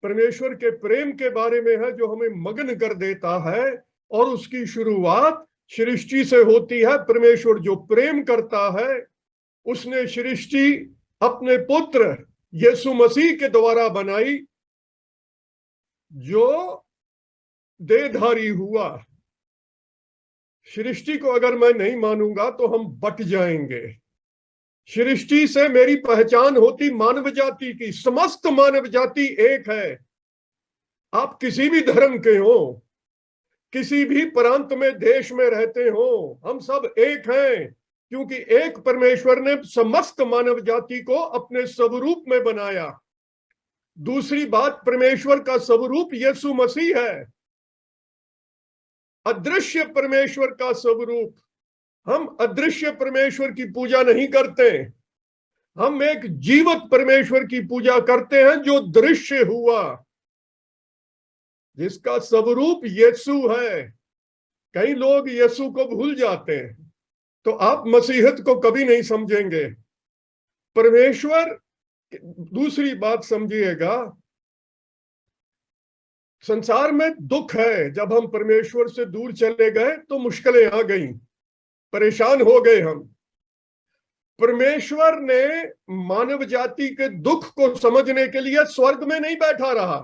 परमेश्वर के प्रेम के बारे में है जो हमें मगन कर देता है। और उसकी शुरुआत सृष्टि से होती है। परमेश्वर जो प्रेम करता है, उसने सृष्टि अपने पुत्र यीशु मसीह के द्वारा बनाई, जो देहधारी हुआ। सृष्टि को अगर मैं नहीं मानूंगा तो हम बट जाएंगे। सृष्टि से मेरी पहचान होती मानव जाति की। समस्त मानव जाति एक है। आप किसी भी धर्म के हो, किसी भी प्रांत में, देश में रहते हो, हम सब एक हैं, क्योंकि एक परमेश्वर ने समस्त मानव जाति को अपने स्वरूप में बनाया। दूसरी बात, परमेश्वर का स्वरूप यीशु मसीह है, अदृश्य परमेश्वर का स्वरूप। हम अदृश्य परमेश्वर की पूजा नहीं करते, हम एक जीवित परमेश्वर की पूजा करते हैं जो दृश्य हुआ, जिसका स्वरूप यीशु है। कई लोग यीशु को भूल जाते हैं, तो आप मसीहत को कभी नहीं समझेंगे। परमेश्वर, दूसरी बात समझिएगा, संसार में दुख है। जब हम परमेश्वर से दूर चले गए तो मुश्किलें आ गई, परेशान हो गए हम। परमेश्वर ने मानव जाति के दुख को समझने के लिए स्वर्ग में नहीं बैठा रहा।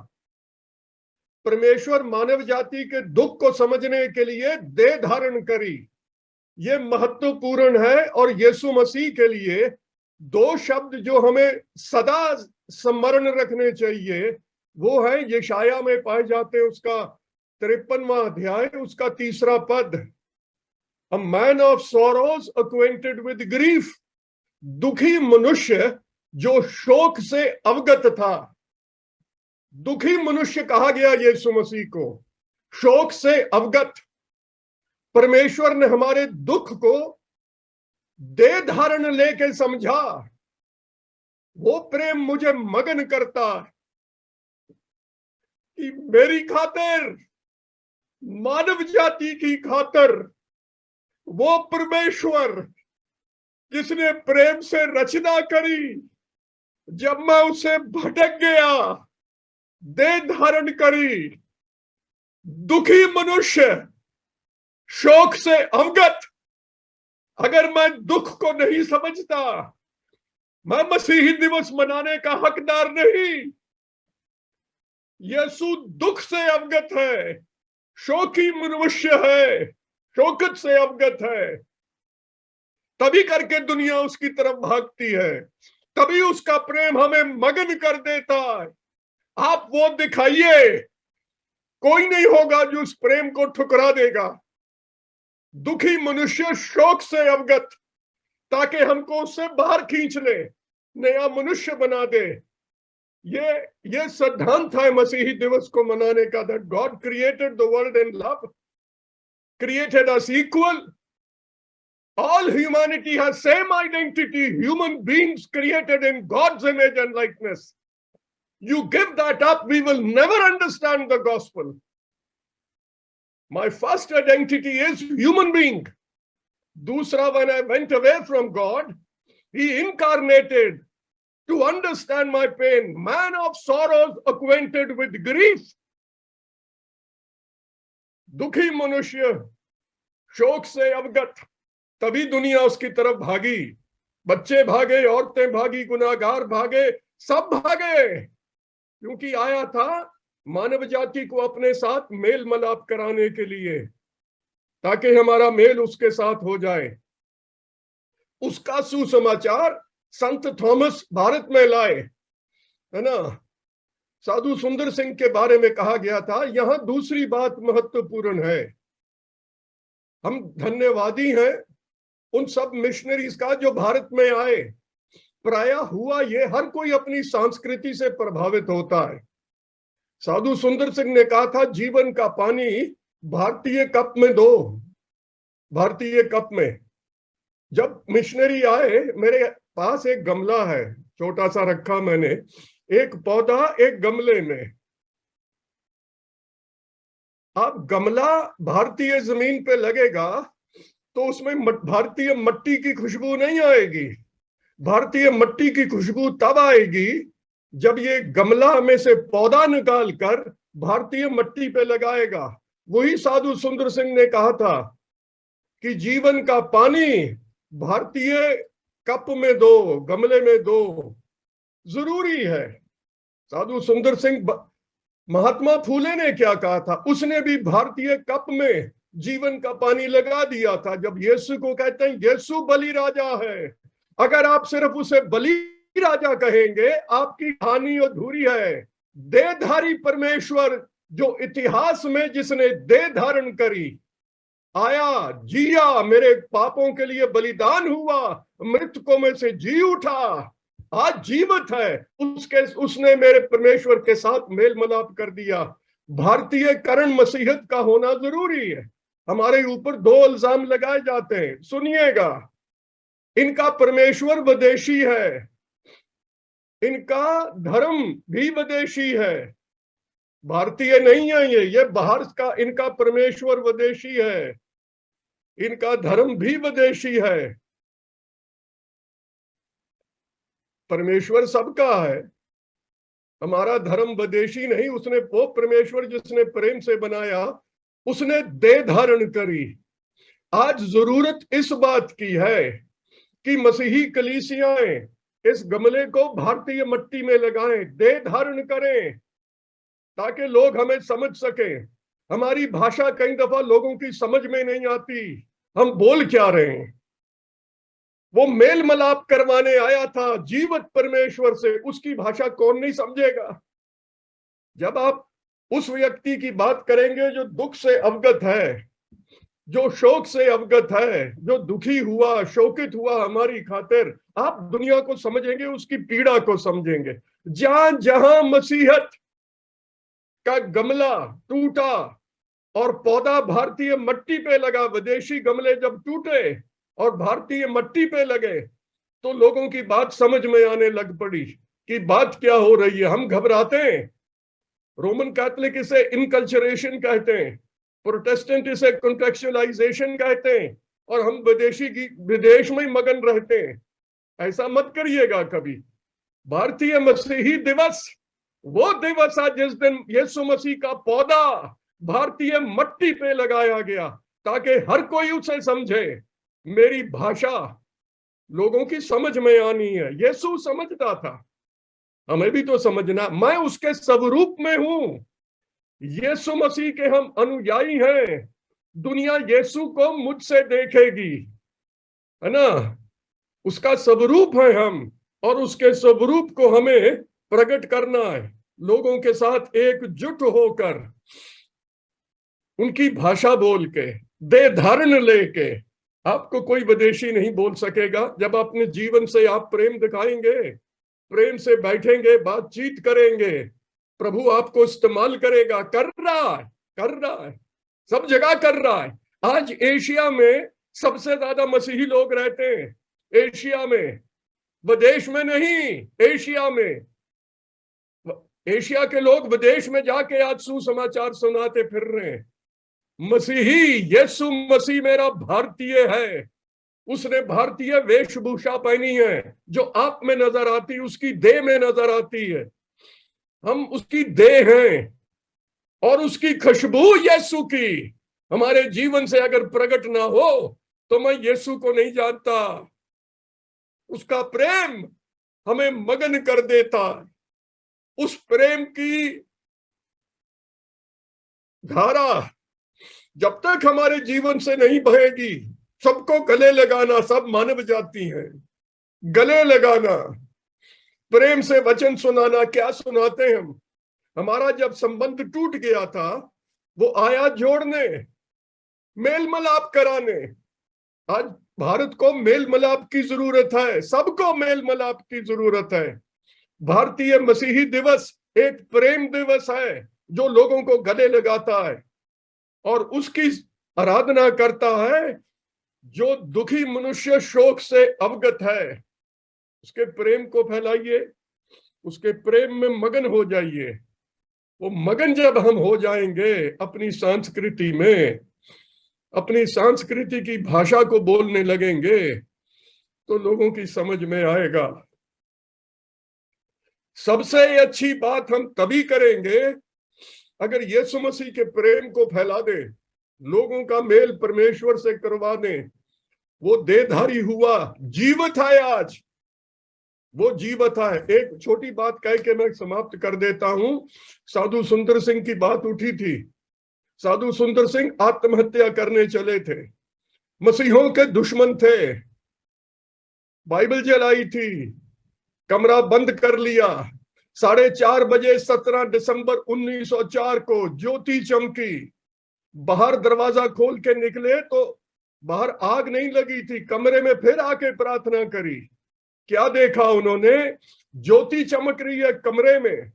परमेश्वर मानव जाति के दुख को समझने के लिए देह धारण करी। ये महत्वपूर्ण है। और यीशु मसीह के लिए दो शब्द जो हमें सदा स्मरण रखने चाहिए, वो है यशाया में पाए जाते हैं, उसका 53वां अध्याय, उसका 3रा पद। A man of sorrows acquainted with grief, दुखी मनुष्य जो शोक से अवगत था। दुखी मनुष्य कहा गया यीशु मसीह को, शोक से अवगत। परमेश्वर ने हमारे दुख को देह धारण लेके समझा। वो प्रेम मुझे मगन करता कि मेरी खातिर, मानव जाति की खातिर, वो परमेश्वर जिसने प्रेम से रचना करी, जब मैं उसे भटक गया, देह धारण करी। दुखी मनुष्य, शोक से अवगत। अगर मैं दुख को नहीं समझता, मैं मसीही दिवस मनाने का हकदार नहीं। यीशु दुख से अवगत है, शोकी मनुष्य है, शौकत से अवगत है, तभी करके दुनिया उसकी तरफ भागती है, तभी उसका प्रेम हमें मगन कर देता है। आप वो दिखाइए, कोई नहीं होगा जो उस प्रेम को ठुकरा देगा। दुखी मनुष्य शोक से अवगत, ताकि हमको उससे बाहर खींच ले, नया मनुष्य बना दे। ये सिद्धांत है मसीही दिवस को मनाने का, that God created the world in love, created us equal. All humanity has same identity, human beings created in God's image and likeness. You give that up, we will never understand the gospel. My first identity is human being. Dusra, when I went away from God, he incarnated to understand my pain. Man of sorrows, acquainted with grief. दुखी मनुष्य शोक से अवगत, तभी दुनिया उसकी तरफ भागी। बच्चे भागे, औरतें भागी, गुनाहगार भागे, सब भागे, क्योंकि आया था मानव जाति को अपने साथ मेल मिलाप कराने के लिए, ताकि हमारा मेल उसके साथ हो जाए। उसका सुसमाचार संत थॉमस भारत में लाए, है ना। साधु सुंदर सिंह के बारे में कहा गया था। यहां दूसरी बात महत्वपूर्ण है, हम धन्यवादी हैं उन सब मिशनरीज का जो भारत में आए। प्रायः हुआ ये, हर कोई अपनी संस्कृति से प्रभावित होता है। साधु सुंदर सिंह ने कहा था, जीवन का पानी भारतीय कप में दो, भारतीय कप में। जब मिशनरी आए, मेरे पास एक गमला है, छोटा सा रखा मैंने, एक पौधा एक गमले में। अब गमला भारतीय जमीन पे लगेगा तो उसमें भारतीय मट्टी की खुशबू नहीं आएगी। भारतीय मट्टी की खुशबू तब आएगी जब ये गमला में से पौधा निकाल कर भारतीय मट्टी पे लगाएगा। वही साधु सुंदर सिंह ने कहा था कि जीवन का पानी भारतीय कप में दो, गमले में दो, जरूरी है। साधु सुंदर सिंह, महात्मा फूले ने क्या कहा था, उसने भी भारतीय कप में जीवन का पानी लगा दिया था। जब यीशु को कहते हैं यीशु बलि राजा है, अगर आप सिर्फ उसे बलि राजा कहेंगे, आपकी कहानी अधूरी है। देहधारी परमेश्वर जो इतिहास में जिसने देह धारण करी, आया, जिया, मेरे पापों के लिए बलिदान हुआ, मृतकों में से जी उठा, आज जीवित है, उसने मेरे परमेश्वर के साथ मेल मिलाप कर दिया। भारतीय करण मसीहत का होना जरूरी है। हमारे ऊपर दो इल्जाम लगाए जाते हैं, सुनिएगा। इनका परमेश्वर विदेशी है, इनका धर्म भी विदेशी है, भारतीय नहीं है ये बाहर का। इनका परमेश्वर विदेशी है, इनका धर्म भी विदेशी है। परमेश्वर सबका है, हमारा धर्म विदेशी नहीं। उसने वो परमेश्वर जिसने प्रेम से बनाया, उसने देह धारण करी। आज जरूरत इस बात की है कि मसीही कलीसियाएं इस गमले को भारतीय मट्टी में लगाएं, देह धारण करें, ताकि लोग हमें समझ सके। हमारी भाषा कई दफा लोगों की समझ में नहीं आती, हम बोल क्या रहे हैं। वो मेल मिलाप करवाने आया था जीवित परमेश्वर से, उसकी भाषा कौन नहीं समझेगा। जब आप उस व्यक्ति की बात करेंगे जो दुख से अवगत है, जो शोक से अवगत है, जो दुखी हुआ, शोकित हुआ हमारी खातिर, आप दुनिया को समझेंगे, उसकी पीड़ा को समझेंगे। जहां जहां मसीहत का गमला टूटा और पौधा भारतीय मट्टी पे लगा, विदेशी गमले जब टूटे और भारतीय मट्टी पे लगे, तो लोगों की बात समझ में आने लग पड़ी कि बात क्या हो रही है। हम घबराते हैं। रोमन कैथोलिक इसे इनकल्चरेशन कहते हैं, प्रोटेस्टेंट इसे कॉन्टेक्चुअलाइजेशन कहते हैं, और हम विदेश में मगन रहते हैं। ऐसा मत करिएगा कभी। भारतीय मसीही दिवस वो दिवस है जिस दिन यीशु मसीह का पौधा भारतीय मट्टी पे लगाया गया, ताकि हर कोई उसे समझे। मेरी भाषा लोगों की समझ में आनी है। यीशु समझता था, हमें भी तो समझना। मैं उसके स्वरूप में हूं, यीशु मसीह के हम अनुयायी हैं। दुनिया यीशु को मुझसे देखेगी, है ना। उसका स्वरूप है हम, और उसके स्वरूप को हमें प्रकट करना है, लोगों के साथ एकजुट होकर, उनकी भाषा बोल के, देह धारण लेके। आपको कोई विदेशी नहीं बोल सकेगा। जब अपने जीवन से आप प्रेम दिखाएंगे, प्रेम से बैठेंगे, बातचीत करेंगे, प्रभु आपको इस्तेमाल करेगा। कर रहा है, सब जगह कर रहा है। आज एशिया में सबसे ज्यादा मसीही लोग रहते हैं, एशिया में, विदेश में नहीं, एशिया में। एशिया के लोग विदेश में जाके आज सुसमाचार सुनाते फिर रहे हैं। मसीही, यीशु मसीह मेरा भारतीय है। उसने भारतीय वेशभूषा पहनी है, जो आप में नजर आती है, उसकी देह में नजर आती है। हम उसकी देह हैं, और उसकी खुशबू यीशु की हमारे जीवन से अगर प्रकट ना हो तो मैं यीशु को नहीं जानता। उसका प्रेम हमें मगन कर देता है। उस प्रेम की धारा जब तक हमारे जीवन से नहीं बहेगी, सबको गले लगाना, सब मानव जाति हैं, गले लगाना, प्रेम से वचन सुनाना। क्या सुनाते हैं हम? हमारा जब संबंध टूट गया था, वो आया जोड़ने, मेल मिलाप कराने। आज भारत को मेल मिलाप की जरूरत है, सबको मेल मिलाप की जरूरत है। भारतीय मसीही दिवस एक प्रेम दिवस है, जो लोगों को गले लगाता है और उसकी आराधना करता है। जो दुखी मनुष्य शोक से अवगत है, उसके प्रेम को फैलाइए, उसके प्रेम में मगन हो जाइए। वो मगन जब हम हो जाएंगे अपनी संस्कृति में, अपनी संस्कृति की भाषा को बोलने लगेंगे, तो लोगों की समझ में आएगा। सबसे अच्छी बात हम तभी करेंगे अगर यीशु मसीह के प्रेम को फैला दे, लोगों का मेल परमेश्वर से करवा दे। वो देहधारी हुआ, जीवित है आज, वो जीवित है। एक छोटी बात कह के मैं समाप्त कर देता हूं। साधु सुंदर सिंह की बात उठी थी। साधु सुंदर सिंह आत्महत्या करने चले थे, मसीहों के दुश्मन थे, बाइबल जलाई थी, कमरा बंद कर लिया। 4:30 बजे 17 दिसंबर 1904 को ज्योति चमकी। बाहर दरवाजा खोल के निकले तो बाहर आग नहीं लगी थी। कमरे में फिर आके प्रार्थना करी। क्या देखा उन्होंने? ज्योति चमक रही है कमरे में,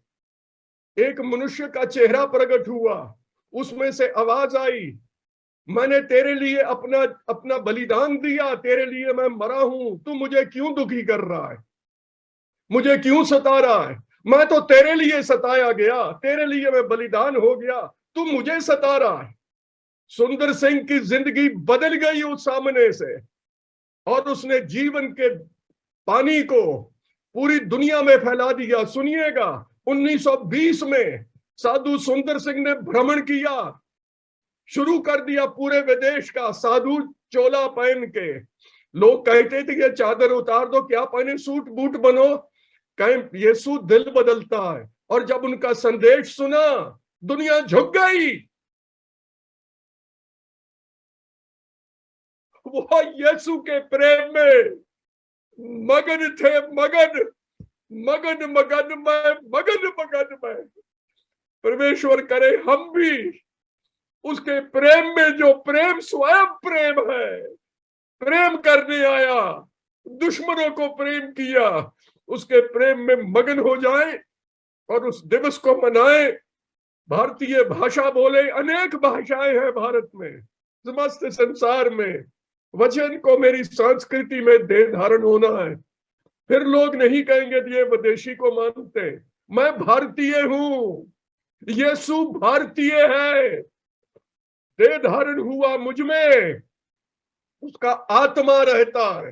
एक मनुष्य का चेहरा प्रकट हुआ, उसमें से आवाज आई, मैंने तेरे लिए अपना बलिदान दिया, तेरे लिए मैं मरा हूं, तू मुझे क्यों दुखी कर रहा है, मुझे क्यों सता रहा है? मैं तो तेरे लिए सताया गया, तेरे लिए मैं बलिदान हो गया, तू मुझे सता रहा है। सुंदर सिंह की जिंदगी बदल गई उस सामने से, और उसने जीवन के पानी को पूरी दुनिया में फैला दिया। सुनिएगा, 1920 में साधु सुंदर सिंह ने भ्रमण किया, शुरू कर दिया पूरे विदेश का, साधु चोला पहन के। लोग कहते थे कि चादर उतार दो, क्या पहने, सूट बूट बनो। कहें यीशु दिल बदलता है। और जब उनका संदेश सुना, दुनिया झुक गई। वो यीशु के प्रेम में मगन थे, मगन मगन मगन में। परमेश्वर करे हम भी उसके प्रेम में, जो प्रेम स्वयं प्रेम है, प्रेम करने आया, दुश्मनों को प्रेम किया, उसके प्रेम में मगन हो जाए और उस दिवस को मनाए। भारतीय भाषा बोले, अनेक भाषाएं हैं भारत में, समस्त संसार में। वचन को मेरी संस्कृति में देह धारण होना है। फिर लोग नहीं कहेंगे ये विदेशी को मानते। मैं भारतीय हूं, यीशु भारतीय है, देह धारण हुआ मुझ में, उसका आत्मा रहता है।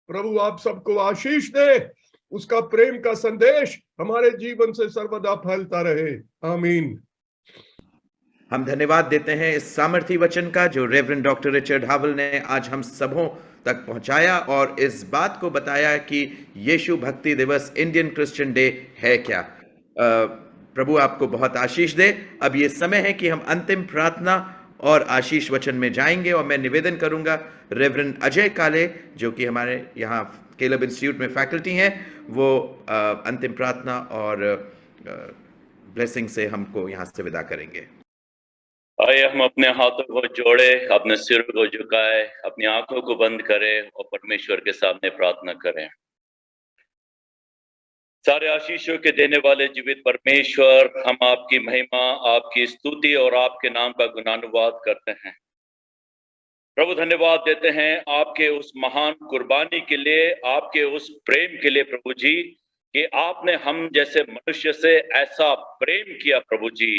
प्रभु आप सबको आशीष दे, उसका प्रेम का संदेश हमारे जीवन से सर्वदा फैलता रहे। आमीन। हम धन्यवाद देते हैं इस सामर्थी वचन का जो रेवरेंड डॉक्टर रिचर्ड हावल ने आज हम सबों तक पहुंचाया और इस बात को बताया कि यीशु भक्ति दिवस इंडियन क्रिश्चियन डे है क्या। प्रभु आपको बहुत आशीष दे। अब ये समय है कि हम अंतिम प्रार्थना और आशीष वचन में जाएंगे। और मैं निवेदन करूंगा रेवरेंड अजय काले, जो कि हमारे यहाँ केलब इंस्टीट्यूट में फैकल्टी हैं, वो अंतिम प्रार्थना और ब्लेसिंग से हमको यहाँ से विदा करेंगे। आइए हम अपने हाथों को जोड़े, अपने सिर को झुकाए, अपनी आंखों को बंद करें और परमेश्वर के सामने प्रार्थना करें। सारे आशीषों के देने वाले जीवित परमेश्वर, हम आपकी महिमा, आपकी स्तुति और आपके नाम का गुणानुवाद करते हैं। प्रभु धन्यवाद देते हैं आपके उस महान कुर्बानी के लिए, आपके उस प्रेम के लिए प्रभु जी, कि आपने हम जैसे मनुष्य से ऐसा प्रेम किया प्रभु जी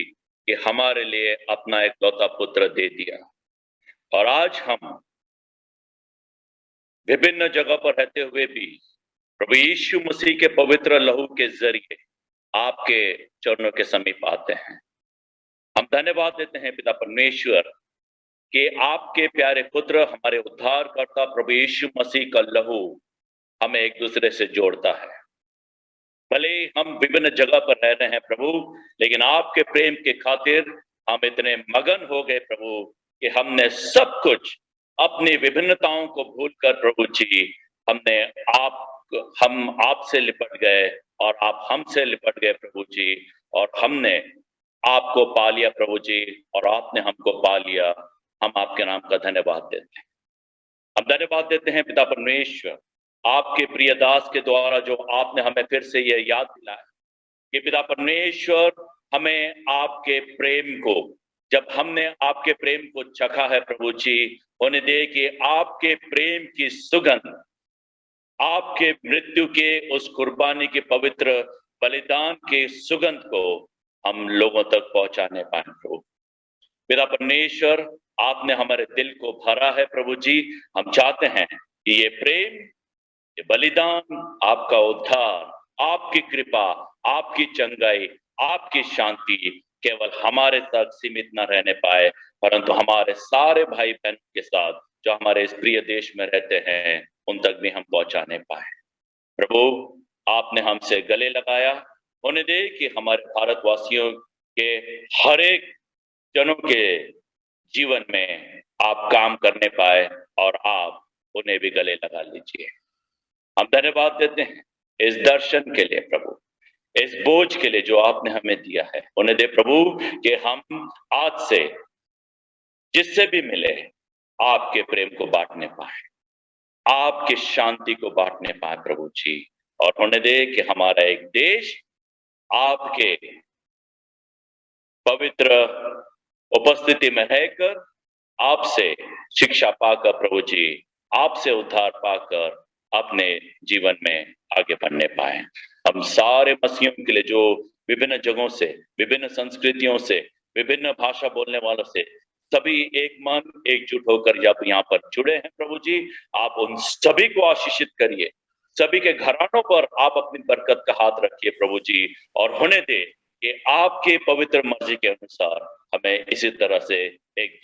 कि हमारे लिए अपना इकलौता पुत्र दे दिया। और आज हम विभिन्न जगह पर रहते हुए भी प्रभु यीशु मसीह के पवित्र लहू के जरिए आपके चरणों के समीप आते हैं। हम धन्यवाद देते हैं पिता परमेश्वर कि आपके प्यारे पुत्र, हमारे उद्धारकर्ता प्रभु यीशु मसीह का लहू हमें एक दूसरे से जोड़ता है। भले ही हम विभिन्न जगह पर रह रहे हैं प्रभु, लेकिन आपके प्रेम के खातिर हम इतने मगन हो गए प्रभु कि हमने सब कुछ, अपनी विभिन्नताओं को भूलकर प्रभु जी, हम आपसे लिपट गए और आप हमसे लिपट गए प्रभु जी, और हमने आपको पा लिया प्रभु जी, और आपने हमको पा लिया। हम आपके नाम का धन्यवाद देते हैं। हम धन्यवाद देते हैं पिता परमेश्वर, आपके प्रिय दास के द्वारा जो आपने हमें फिर से यह याद दिलाया कि पिता परमेश्वर, हमें आपके प्रेम को, जब हमने आपके प्रेम को चखा है प्रभु जी, होने दे कि आपके प्रेम की सुगंध, आपके मृत्यु के उस कुर्बानी के पवित्र बलिदान के सुगंध को हम लोगों तक पहुंचाने पाए प्रभु। पिता परमेश्वर, आपने हमारे दिल को भरा है प्रभु जी। हम चाहते हैं कि ये प्रेम, ये बलिदान, आपका उद्धार, आपकी कृपा, आपकी चंगाई, आपकी शांति केवल हमारे तक सीमित न रहने पाए, परंतु हमारे सारे भाई बहन के साथ जो हमारे इस प्रिय देश में रहते हैं, उन तक भी हम पहुंचाने पाए। प्रभु, आपने हमसे गले लगाया, होने दे कि हमारे भारतवासियों के हर एक जनों के जीवन में आप काम करने पाए और आप उन्हें भी गले लगा लीजिए। हम धन्यवाद देते हैं इस दर्शन के लिए प्रभु, इस बोझ के लिए जो आपने हमें दिया है। उन्हें दे प्रभु कि हम आज से जिससे भी मिले आपके प्रेम को बांटने पाए, आपकी शांति को बांटने पाए प्रभु जी, और होने दे कि हमारा एक देश आपके पवित्र उपस्थिति में रहकर, आपसे शिक्षा पाकर प्रभु जी, आपसे उद्धार पाकर अपने जीवन में आगे बढ़ने पाए। हम सारे मसीहियों के लिए जो विभिन्न जगहों से, विभिन्न संस्कृतियों से, विभिन्न भाषा बोलने वालों से सभी एक मन एकजुट होकर जब यहाँ पर जुड़े हैं प्रभु जी, आप उन सभी को आशीषित करिए, सभी के घरानों पर आप अपनी बरकत का हाथ रखिए प्रभु जी, और होने दे कि आपके पवित्र मर्जी के अनुसार हमें इसी तरह से एक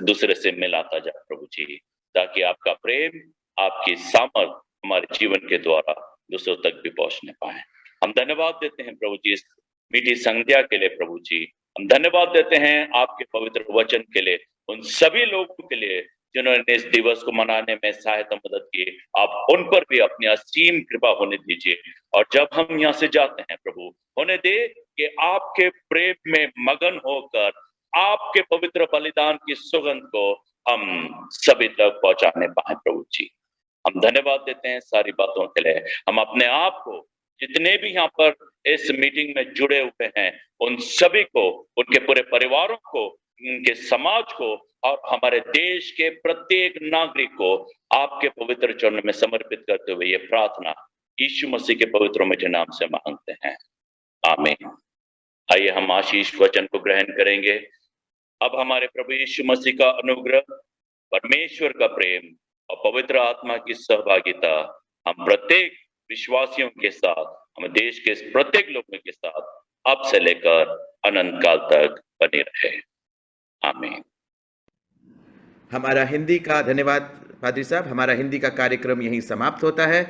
दूसरे से मिलाता जाए प्रभु जी, ताकि आपका प्रेम, आपकी सामर्थ हमारे जीवन के द्वारा दूसरों तक भी पहुंचने पाए। हम धन्यवाद देते हैं प्रभु जी इस मीठी संध्या के लिए प्रभु जी। हम धन्यवाद देते हैं आपके पवित्र वचन के लिए, उन सभी लोगों के लिए जिन्होंने इस दिवस को मनाने में सहायता मदद की। आप उन पर भी अपनी असीम कृपा होने दीजिए, और जब हम यहाँ से जाते हैं प्रभु, होने दे कि आपके प्रेम में मगन होकर आपके पवित्र बलिदान की सुगंध को हम सभी तक पहुंचाने पाए प्रभु जी। हम धन्यवाद देते हैं सारी बातों के लिए। हम अपने आप को, जितने भी यहाँ पर इस मीटिंग में जुड़े हुए हैं, उन सभी को, उनके पूरे परिवारों को, उनके समाज को और हमारे देश के प्रत्येक नागरिक को आपके पवित्र चरणों में समर्पित करते हुए ये प्रार्थना यीशु मसीह के पवित्र मीठे नाम से मांगते हैं, आमीन। आइए हम आशीष वचन को ग्रहण करेंगे। अब हमारे प्रभु यीशु मसीह का अनुग्रह, परमेश्वर का प्रेम और पवित्र आत्मा की सहभागिता हम प्रत्येक विश्वासियों के साथ, हम देश के प्रत्येक लोगों के साथ अब से लेकर अनंत काल तक बनी रहे, आमीन। हमारा हिंदी का धन्यवाद पादरी साहब। हमारा हिंदी का कार्यक्रम यहीं समाप्त होता है।